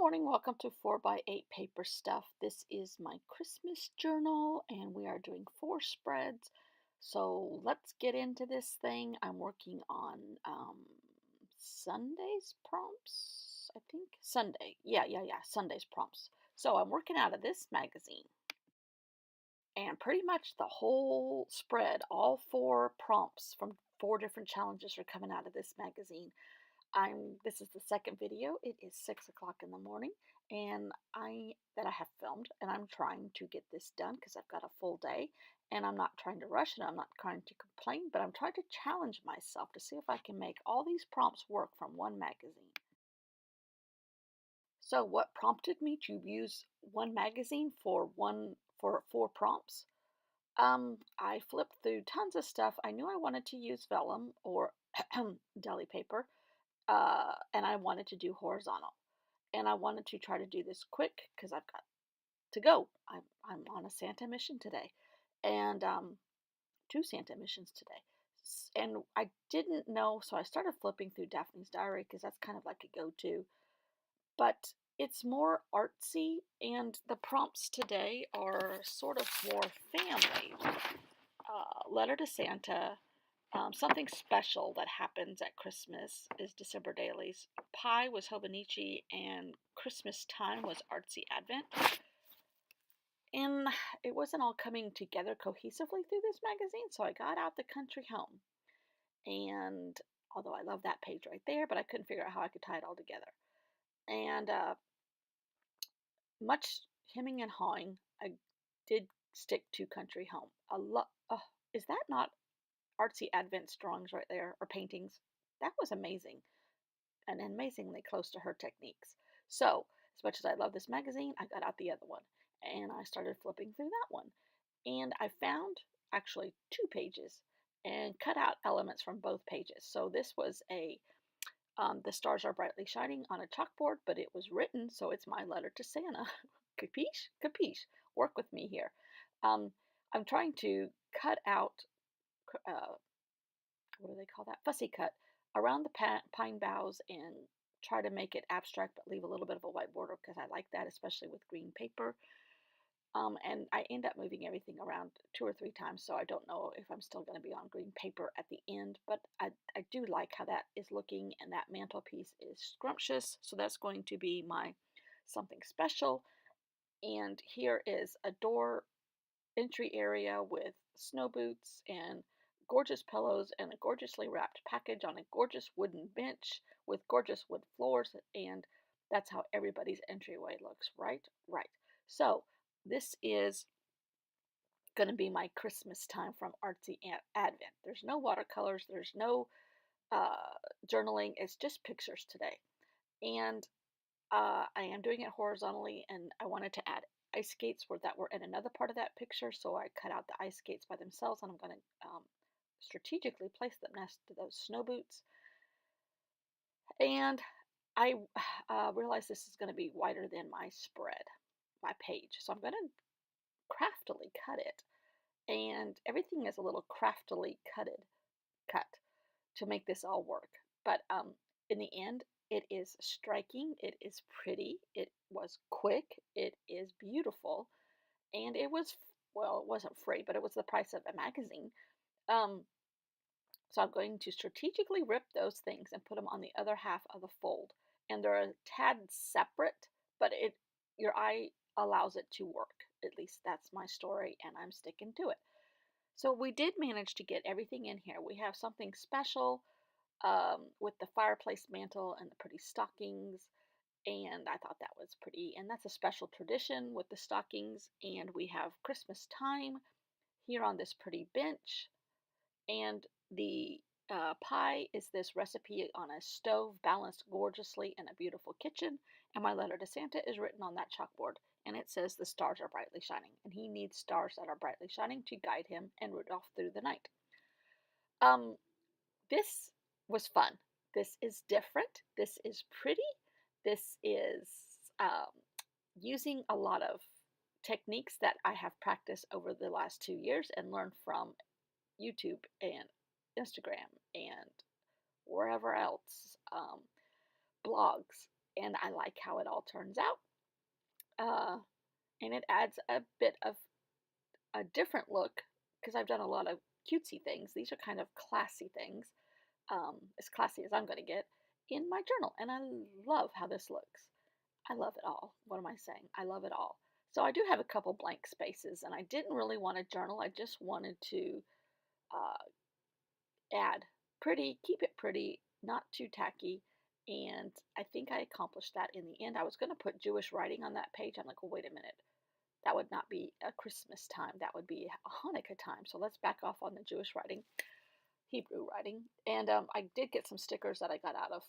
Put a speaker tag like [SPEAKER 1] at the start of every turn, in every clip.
[SPEAKER 1] morning. Welcome to 4 by 8 Paper Stuff. This is my Christmas journal, and we are doing 4 spreads. So let's get into this thing. I'm working on Sunday's prompts, I think. Sunday. Yeah. Sunday's prompts. So I'm working out of this magazine, and pretty much the whole spread, all 4 prompts from 4 different challenges are coming out of this magazine. This is the second video. It is 6 o'clock in the morning and I have filmed, and I'm trying to get this done because I've got a full day, and I'm not trying to rush it. I'm not trying to complain, but I'm trying to challenge myself to see if I can make all these prompts work from one magazine. So what prompted me to use one magazine for 4 prompts? I flipped through tons of stuff. I knew I wanted to use vellum or deli paper, and I wanted to do horizontal. And I wanted to try to do this quick because I've got to go. I'm on a Santa mission today, and 2 Santa missions today. And I didn't know, so I started flipping through Daphne's Diary because that's kind of like a go-to. But it's more artsy, and the prompts today are sort of more family. Letter to Santa. Something special that happens at Christmas is December dailies. Pie was Hobonichi, and Christmas time was Artsy Advent. And it wasn't all coming together cohesively through this magazine, so I got out the country home. And although I love that page right there, but I couldn't figure out how I could tie it all together. And much hemming and hawing, I did stick to country home. Is that not Artsy Advent's drawings right there, or paintings? That was amazing, and amazingly close to her techniques. So, as much as I love this magazine, I got out the other one and I started flipping through that one. And I found actually 2 pages and cut out elements from both pages. So, this was the stars are brightly shining on a chalkboard, but it was written, so it's my letter to Santa. Capiche? Capiche. Work with me here. Um, I'm trying to cut out uh, what do they call that? Fussy cut around the pine boughs and try to make it abstract but leave a little bit of a white border because I like that, especially with green paper. And I end up moving everything around 2 or 3 times, so I don't know if I'm still going to be on green paper at the end, but I do like how that is looking, and that mantelpiece is scrumptious, so that's going to be my something special. And here is a door entry area with snow boots and gorgeous pillows and a gorgeously wrapped package on a gorgeous wooden bench with gorgeous wood floors, and that's how everybody's entryway looks, right? Right. So this is going to be my Christmas time from Artsy Advent. There's no watercolors, there's no uh, journaling, it's just pictures today. And I am doing it horizontally, and I wanted to add ice skates that were in another part of that picture, so I cut out the ice skates by themselves, and I'm going to strategically place them next to those snow boots. And I realized this is going to be wider than my spread, my page, so I'm going to craftily cut it, and everything is a little craftily cut to make this all work. But in the end, it is striking, it is pretty, it was quick, it is beautiful, and it was, well, it wasn't free, but it was the price of a magazine. Um, so I'm going to strategically rip those things and put them on the other half of the fold. And they're a tad separate, but your eye allows it to work. At least that's my story, and I'm sticking to it. So we did manage to get everything in here. We have something special with the fireplace mantle and the pretty stockings, and I thought that was pretty. And that's a special tradition with the stockings. And we have Christmas time here on this pretty bench, and the pie is this recipe on a stove balanced gorgeously in a beautiful kitchen. And my letter to Santa is written on that chalkboard, and it says the stars are brightly shining, and he needs stars that are brightly shining to guide him and Rudolph through the night. Um, this was fun. This is different. This is pretty. This is using a lot of techniques that I have practiced over the last 2 years and learned from YouTube and Instagram and wherever else, blogs. and I like how it all turns out. Uh, and it adds a bit of a different look because I've done a lot of cutesy things. These are kind of classy things, as classy as I'm going to get in my journal. And I love how this looks. I love it all. What am I saying? I love it all. So I do have a couple blank spaces, and I didn't really want to journal. I just wanted to add pretty, keep it pretty, not too tacky. And I think I accomplished that in the end. I was going to put Jewish writing on that page. I'm like, well, wait a minute. That would not be a Christmas time. That would be a Hanukkah time. So let's back off on the Jewish writing, Hebrew writing. And I did get some stickers that I got out of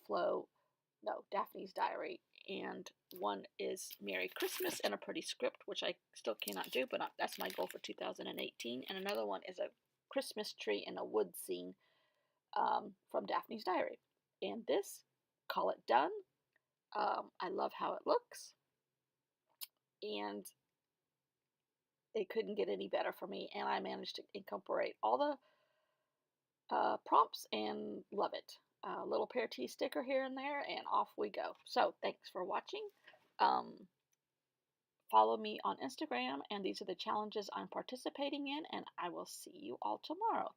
[SPEAKER 1] Daphne's Diary. And one is Merry Christmas and a pretty script, which I still cannot do, but that's my goal for 2018. And another one is a Christmas tree in a wood scene from Daphne's Diary. And this, call it done. I love how it looks. And it couldn't get any better for me. And I managed to incorporate all the prompts and love it. A little Pear Tea sticker here and there, and off we go. So thanks for watching. Um, follow me on Instagram, and these are the challenges I'm participating in, and I will see you all tomorrow.